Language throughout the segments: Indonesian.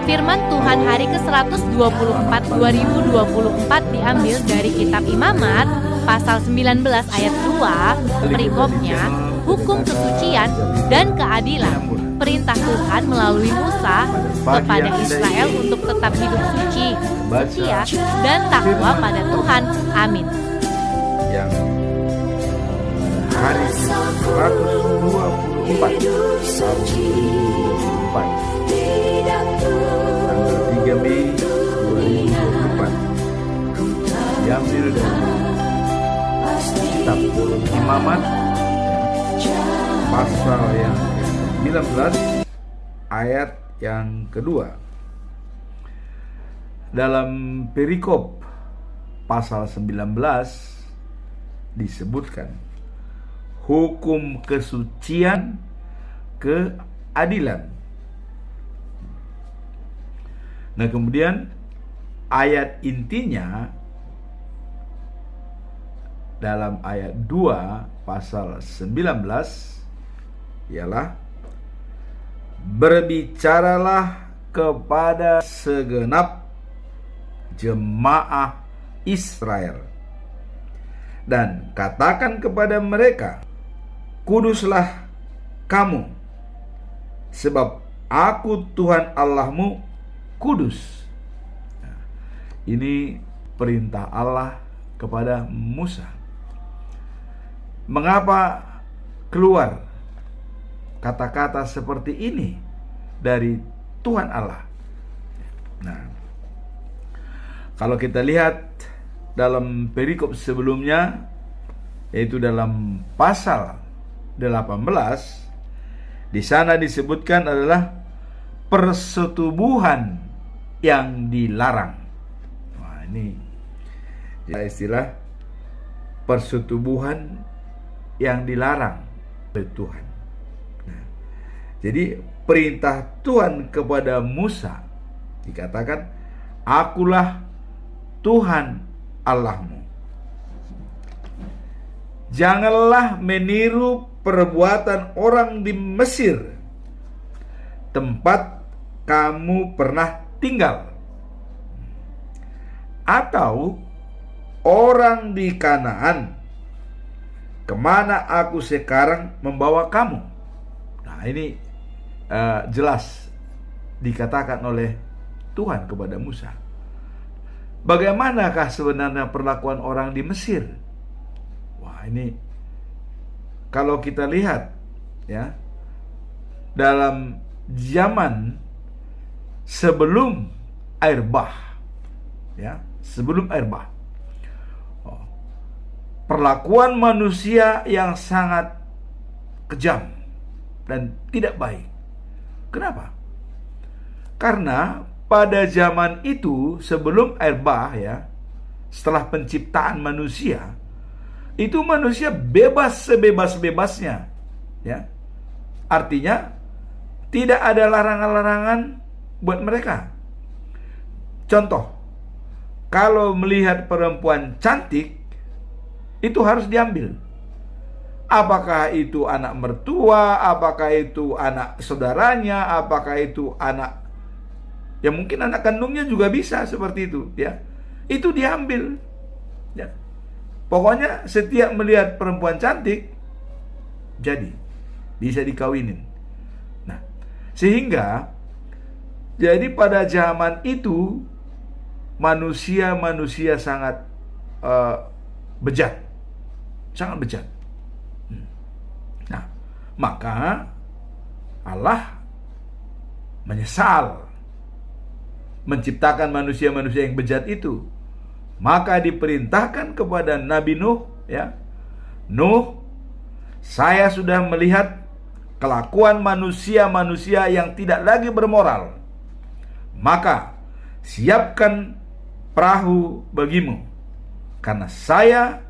Firman Tuhan hari ke-124 2024 diambil dari kitab Imamat pasal 19 ayat 2, perikopnya hukum kesucian dan keadilan. Perintah Tuhan melalui Musa kepada Israel untuk tetap hidup suci, setia, dan takwa pada Tuhan. Amin. Yang hari 124 tahun 2024 tanggal 3 Mei 2024 diambil dari kitab Imamat pasal yang 19 ayat yang kedua. Dalam perikop pasal 19 disebutkan hukum kesucian, keadilan. Nah, kemudian ayat intinya dalam ayat 2 pasal 19 ialah berbicaralah kepada segenap jemaah Israel dan katakan kepada mereka, kuduslah kamu, sebab aku Tuhan Allahmu kudus. Nah, ini perintah Allah kepada Musa. Mengapa keluar kata-kata seperti ini dari Tuhan Allah? Nah, kalau kita lihat dalam perikop sebelumnya, yaitu dalam pasal 18, di sana disebutkan adalah persetubuhan yang dilarang. Nah, ini istilah persetubuhan yang dilarang oleh Tuhan. Nah, jadi perintah Tuhan kepada Musa dikatakan, akulah Tuhan Allahmu. Janganlah meniru perbuatan orang di Mesir, tempat kamu pernah tinggal, atau orang di Kanaan, kemana aku sekarang membawa kamu. Nah, ini jelas dikatakan oleh Tuhan kepada Musa. Bagaimanakah sebenarnya perlakuan orang di Mesir? Wah, ini kalau kita lihat ya, dalam zaman sebelum air bah, ya, sebelum air bah, perlakuan manusia yang sangat kejam dan tidak baik. Kenapa? Karena pada zaman itu sebelum air bah, ya, setelah penciptaan manusia, itu manusia bebas sebebas-bebasnya, ya. Artinya tidak ada larangan-larangan buat mereka. Contoh, kalau melihat perempuan cantik, itu harus diambil. Apakah itu anak mertua, apakah itu anak saudaranya, apakah itu anak, ya mungkin anak kandungnya juga bisa seperti itu, ya. Itu diambil, ya. Pokoknya setiap melihat perempuan cantik, jadi bisa dikawinin. Nah, sehingga jadi pada zaman itu manusia sangat bejat, sangat bejat. Nah, maka Allah menyesal menciptakan manusia-manusia yang bejat itu. Maka diperintahkan kepada Nabi Nuh, ya, Nuh, saya sudah melihat kelakuan manusia-manusia yang tidak lagi bermoral. Maka siapkan perahu bagimu, karena saya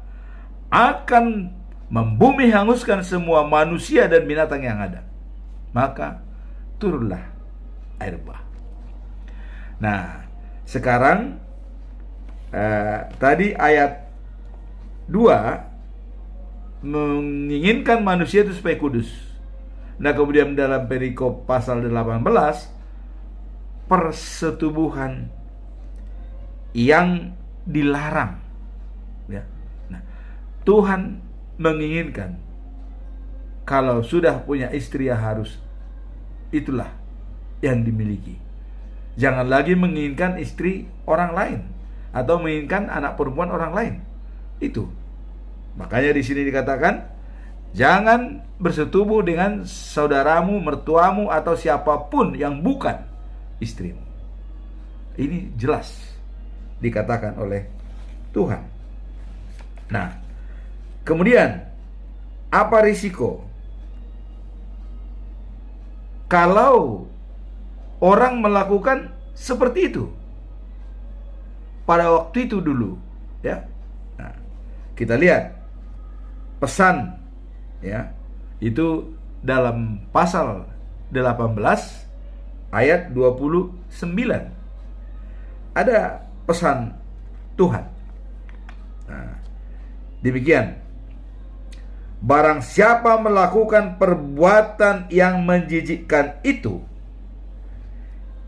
akan membumi hanguskan semua manusia dan binatang yang ada. Maka turunlah air bah. Nah, sekarang tadi ayat 2 menginginkan manusia itu supaya kudus. Nah, kemudian dalam perikop pasal 18 persetubuhan yang dilarang. Ya. Nah, Tuhan menginginkan kalau sudah punya istri ya harus itulah yang dimiliki. Jangan lagi menginginkan istri orang lain atau menginginkan anak perempuan orang lain. Itu. Makanya di sini dikatakan jangan bersetubuh dengan saudaramu, mertuamu atau siapapun yang bukan istrimu. Ini jelas dikatakan oleh Tuhan. Nah, kemudian apa risiko kalau orang melakukan seperti itu pada waktu itu dulu, ya? Nah, kita lihat pesan, ya, itu dalam pasal 18 ayat 29. Ada pesan Tuhan. Nah, demikian. Barang siapa melakukan perbuatan yang menjijikkan itu,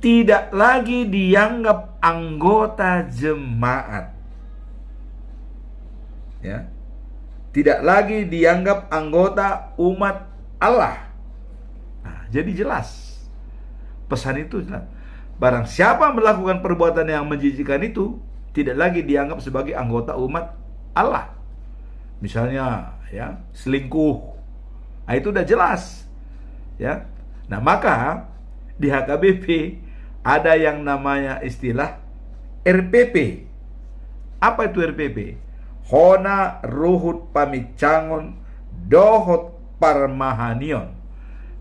tidak lagi dianggap anggota jemaat. Ya. Tidak lagi dianggap anggota umat Allah. Nah, jadi jelas. Pesan itu jelas. Barang siapa melakukan perbuatan yang menjijikkan itu, tidak lagi dianggap sebagai anggota umat Allah. Misalnya, ya, selingkuh. Nah, itu udah jelas. Ya. Nah, maka di HKBP ada yang namanya istilah RPP. Apa itu RPP? Hona Ruhut Pamicangon Dohot Parmahanion.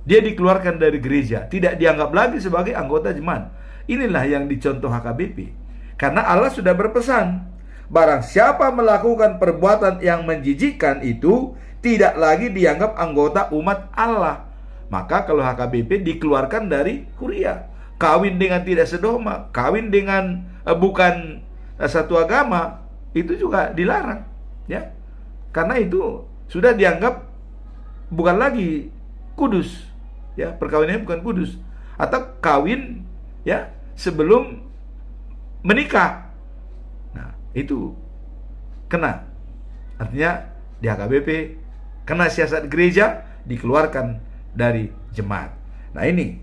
Dia dikeluarkan dari gereja, tidak dianggap lagi sebagai anggota jemaat. Inilah yang dicontoh HKBP. Karena Allah sudah berpesan, barang siapa melakukan perbuatan yang menjijikkan itu, tidak lagi dianggap anggota umat Allah. Maka kalau HKBP dikeluarkan dari kuria, kawin dengan tidak sedoma, kawin dengan bukan satu agama, itu juga dilarang, ya. Karena itu sudah dianggap bukan lagi kudus, ya, perkawinannya bukan kudus, atau kawin, ya, sebelum menikah. Nah, itu kena. Artinya di HKBP kena siasat gereja, dikeluarkan dari jemaat. Nah, ini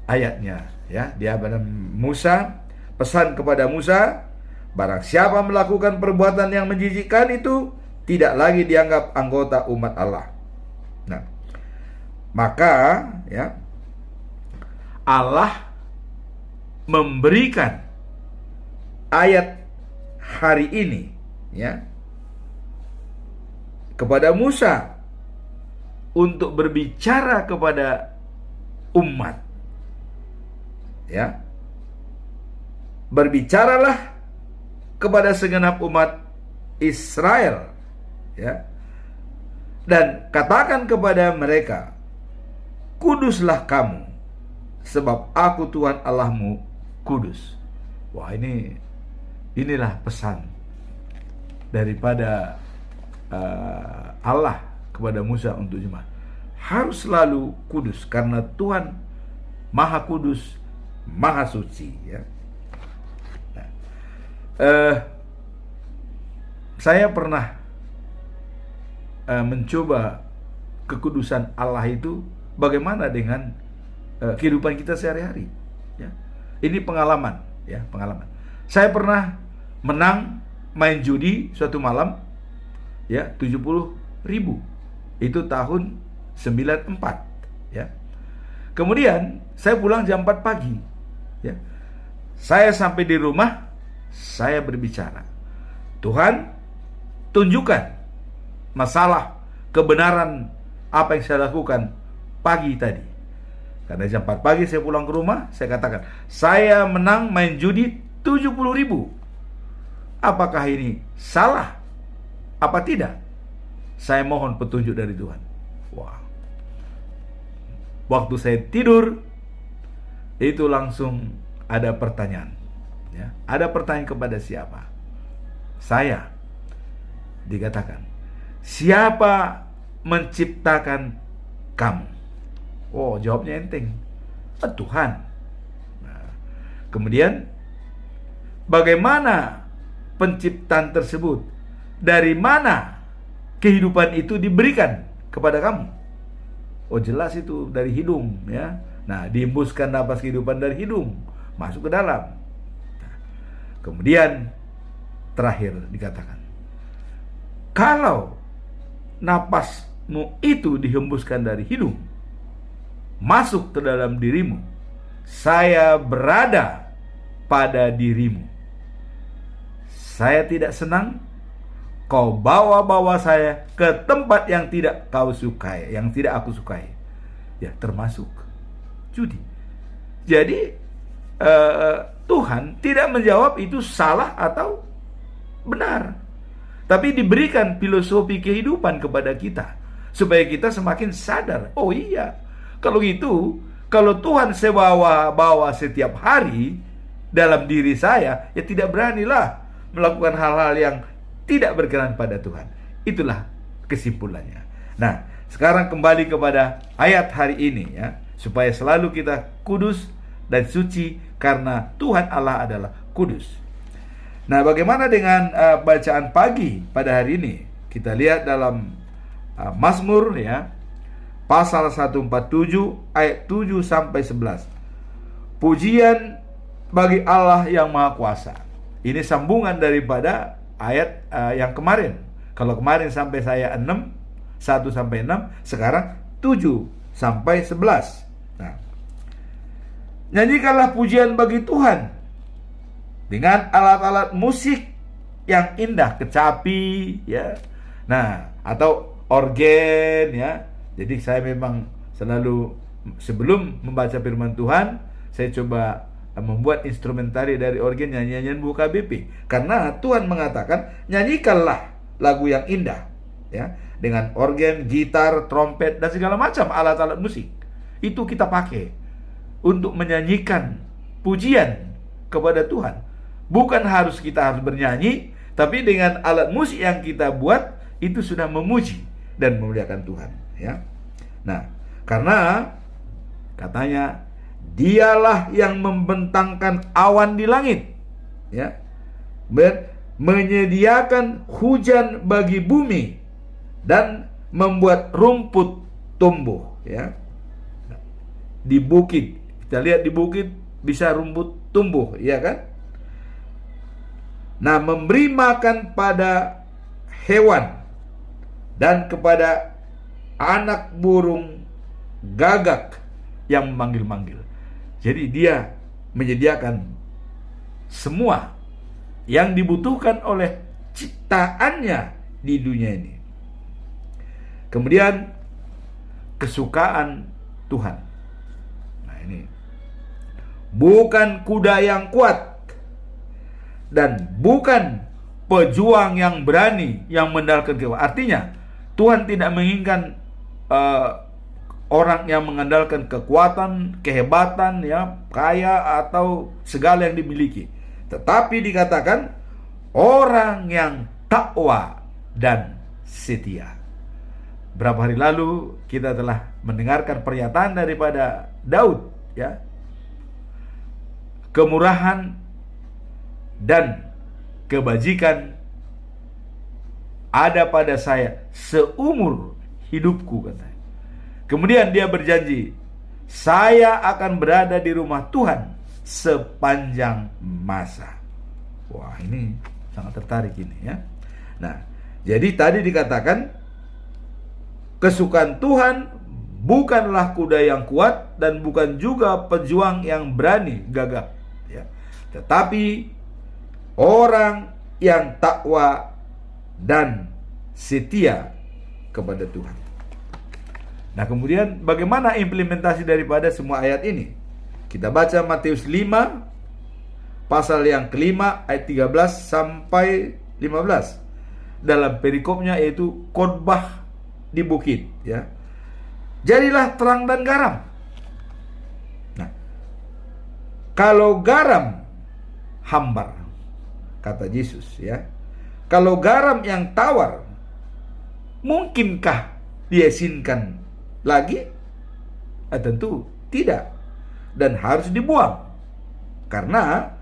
ayatnya, ya, di Abraham Musa, pesan kepada Musa, barang siapa melakukan perbuatan yang menjijikkan itu, tidak lagi dianggap anggota umat Allah. Nah, maka, ya, Allah memberikan ayat hari ini, ya, kepada Musa untuk berbicara kepada umat, ya. Berbicaralah kepada segenap umat Israel, ya, dan katakan kepada mereka, kuduslah kamu, sebab aku Tuhan Allahmu kudus. Wah, inilah pesan daripada Allah kepada Musa untuk jemaat. Harus selalu kudus karena Tuhan Maha Kudus, Maha Suci, ya. Nah, saya pernah mencoba kekudusan Allah itu bagaimana dengan kehidupan kita sehari-hari, ya. Ini pengalaman, ya, pengalaman. Saya pernah menang main judi suatu malam, ya, 70.000. Itu tahun 94, ya. Kemudian saya pulang jam 4 pagi, ya. Saya sampai di rumah, saya berbicara, Tuhan, tunjukkan masalah kebenaran apa yang saya lakukan pagi tadi. Karena jam 4 pagi saya pulang ke rumah, saya katakan, saya menang main judi 70.000. Apakah ini salah? Apa tidak? Saya mohon petunjuk dari Tuhan. Wah. Waktu saya tidur, itu langsung ada pertanyaan, ya. Ada pertanyaan kepada siapa? Saya. Dikatakan, siapa menciptakan kamu? Oh, jawabnya enteng. Tuhan. Nah, Kemudian bagaimana penciptaan tersebut? Dari mana kehidupan itu diberikan kepada kamu? Oh, jelas itu dari hidung, ya. Nah, dihembuskan napas kehidupan dari hidung masuk ke dalam. Nah, kemudian terakhir dikatakan, kalau napasmu itu dihembuskan dari hidung masuk ke dalam dirimu, saya berada pada dirimu. Saya tidak senang kau bawa-bawa saya ke tempat yang tidak kau sukai, yang tidak aku sukai. Ya, termasuk judi. Jadi Tuhan tidak menjawab itu salah atau benar, tapi diberikan filosofi kehidupan kepada kita supaya kita semakin sadar. Oh iya, kalau gitu, kalau Tuhan saya bawa setiap hari dalam diri saya, ya tidak beranilah melakukan hal-hal yang tidak berkenan pada Tuhan. Itulah kesimpulannya. Nah, sekarang kembali kepada ayat hari ini, ya, supaya selalu kita kudus dan suci karena Tuhan Allah adalah kudus. Nah, bagaimana dengan bacaan pagi pada hari ini? Kita lihat dalam Mazmur, ya, pasal 147 ayat 7 sampai 11. Pujian bagi Allah yang Maha Kuasa. Ini sambungan daripada ayat yang kemarin. Kalau kemarin sampai saya 1 sampai 6, sekarang 7 sampai 11. Nah, nyanyikanlah pujian bagi Tuhan dengan alat-alat musik yang indah, kecapi, ya. Nah, atau organ, ya. Jadi saya memang selalu sebelum membaca firman Tuhan, saya coba membuat instrumentari dari organ, nyanyian buka BP. Karena Tuhan mengatakan, nyanyikanlah lagu yang indah, ya, dengan organ, gitar, trompet, dan segala macam alat-alat musik. Itu kita pakai untuk menyanyikan pujian kepada Tuhan. Bukan kita harus bernyanyi, tapi dengan alat musik yang kita buat itu sudah memuji dan memuliakan Tuhan, ya. Nah, karena katanya dialah yang membentangkan awan di langit, ya, menyediakan hujan bagi bumi dan membuat rumput tumbuh, ya. Di bukit, kita lihat di bukit bisa rumput tumbuh, ya kan? Nah, memberi makan pada hewan dan kepada anak burung gagak yang memanggil-manggil. Jadi dia menyediakan semua yang dibutuhkan oleh ciptaannya di dunia ini. Kemudian kesukaan Tuhan. Nah, ini bukan kuda yang kuat dan bukan pejuang yang berani yang mengandalkan kekuatan. Artinya Tuhan tidak menginginkan orang yang mengandalkan kekuatan, kehebatan, ya, kaya atau segala yang dimiliki. Tetapi dikatakan orang yang takwa dan setia. Berapa hari lalu kita telah mendengarkan pernyataan daripada Daud, ya. Kemurahan dan kebajikan ada pada saya seumur hidupku, katanya. Kemudian dia berjanji, saya akan berada di rumah Tuhan sepanjang masa. Wah, ini sangat tertarik ini, ya. Nah, jadi tadi dikatakan kesukaan Tuhan bukanlah kuda yang kuat dan bukan juga pejuang yang berani gagah, ya. Tetapi orang yang takwa dan setia kepada Tuhan. Nah, kemudian bagaimana implementasi daripada semua ayat ini? Kita baca Matius 5 pasal yang kelima ayat 13 sampai 15. Dalam perikopnya yaitu khotbah di bukit, ya. Jadilah terang dan garam. Nah, kalau garam hambar, kata Yesus, ya. Kalau garam yang tawar, mungkinkah diasinkan lagi? Tentu tidak, dan harus dibuang. Karena